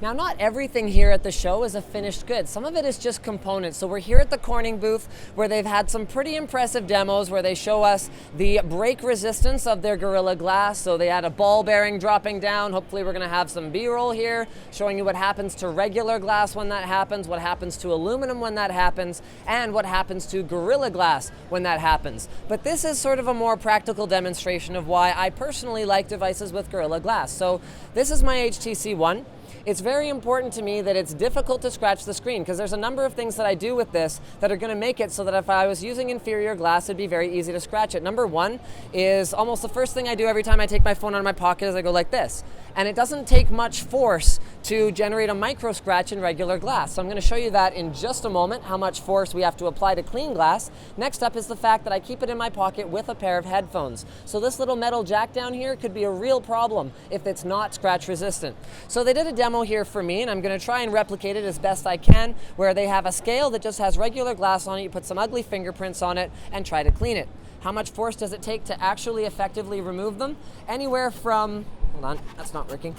Now, not everything here at the show is a finished good. Some of it is just components. So we're here at the Corning booth where they've had some pretty impressive demos where they show us the break resistance of their Gorilla Glass. So they had a ball bearing dropping down. Hopefully we're gonna have some B-roll here showing you what happens to regular glass when that happens, what happens to aluminum when that happens, and what happens to Gorilla Glass when that happens. But this is sort of a more practical demonstration of why I personally like devices with Gorilla Glass. So this is my HTC One. It's very important to me that it's difficult to scratch the screen because there's a number of things that I do with this that are going to make it so that if I was using inferior glass, it'd be very easy to scratch it. Number one is almost the first thing I do every time I take my phone out of my pocket is I go like this. And it doesn't take much force to generate a micro scratch in regular glass. So I'm going to show you that in just a moment, how much force we have to apply to clean glass. Next up is the fact that I keep it in my pocket with a pair of headphones. So this little metal jack down here could be a real problem if it's not scratch resistant. So they did a demo here for me, and I'm going to try and replicate it as best I can, where they have a scale that just has regular glass on it. You put some ugly fingerprints on it and try to clean it. How much force does it take to actually effectively remove them? Anywhere from, hold on, that's not working.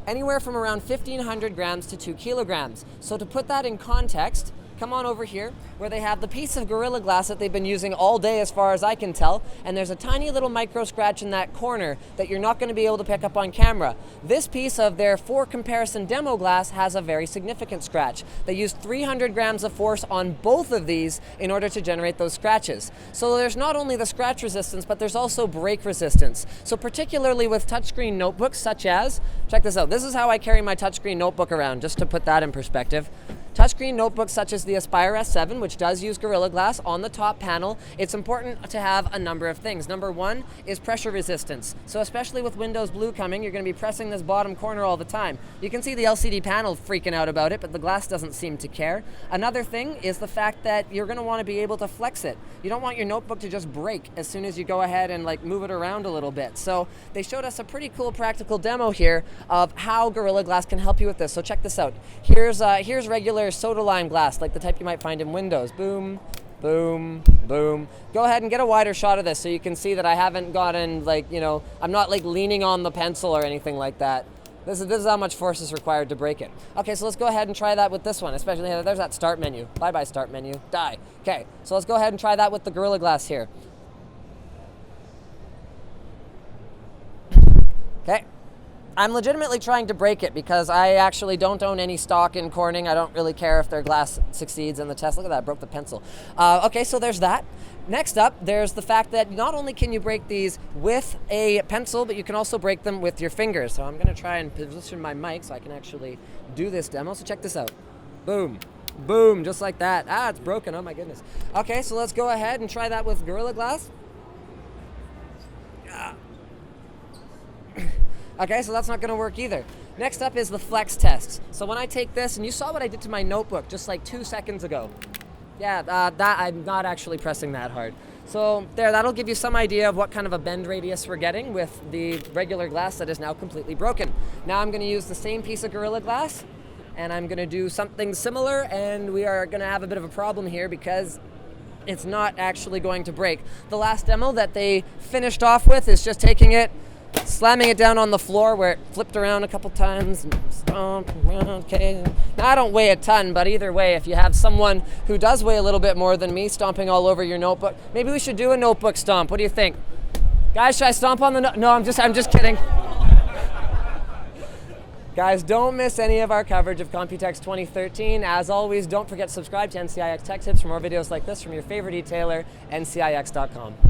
Anywhere from around 1,500 grams to 2 kilograms. So to put that in context, come on over here where they have the piece of Gorilla Glass that they've been using all day as far as I can tell, and there's a tiny little micro scratch in that corner that you're not going to be able to pick up on camera. This piece of their for comparison demo glass has a very significant scratch. They used 300 grams of force on both of these in order to generate those scratches. So there's not only the scratch resistance, but there's also break resistance. So particularly with touchscreen notebooks such as, check this out, this is how I carry my touchscreen notebook around, just to put that in perspective. Touchscreen notebooks such as the Aspire S7, which does use Gorilla Glass on the top panel, it's important to have a number of things. Number one is pressure resistance. So especially with Windows Blue coming, you're going to be pressing this bottom corner all the time. You can see the LCD panel freaking out about it, but the glass doesn't seem to care. Another thing is the fact that you're going to want to be able to flex it. You don't want your notebook to just break as soon as you go ahead and like move it around a little bit. So they showed us a pretty cool practical demo here of how Gorilla Glass can help you with this. So check this out. Here's regular soda lime glass, like the type you might find in Windows. Boom, boom, boom. Go ahead and get a wider shot of this so you can see that I haven't gotten like, you know, I'm not like leaning on the pencil or anything like that. This is how much force is required to break it. Okay, so let's go ahead and try that with this one, especially there's that start menu. Bye-bye start menu, die. Okay, so let's go ahead and try that with the Gorilla Glass here. Okay. I'm legitimately trying to break it because I actually don't own any stock in Corning. I don't really care if their glass succeeds in the test. Look at that, I broke the pencil. Okay, so there's that. Next up, there's the fact that not only can you break these with a pencil, but you can also break them with your fingers. So I'm gonna try and position my mic so I can actually do this demo. So check this out. Boom, boom, just like that. Ah, it's broken, oh my goodness. Okay, so let's go ahead and try that with Gorilla Glass. Okay, so that's not going to work either. Next up is the flex test. So when I take this, and you saw what I did to my notebook just like 2 seconds ago. Yeah, that I'm not actually pressing that hard. So there, that'll give you some idea of what kind of a bend radius we're getting with the regular glass that is now completely broken. Now I'm going to use the same piece of Gorilla Glass, and I'm going to do something similar, and we are going to have a bit of a problem here because it's not actually going to break. The last demo that they finished off with is just taking it, slamming it down on the floor where it flipped around a couple times and stomped around. Okay. Now, I don't weigh a ton, but either way, if you have someone who does weigh a little bit more than me stomping all over your notebook, maybe we should do a notebook stomp. What do you think? Guys, should I stomp on the No, I'm just kidding. Guys, don't miss any of our coverage of Computex 2013. As always, don't forget to subscribe to NCIX Tech Tips for more videos like this from your favorite detailer, ncix.com.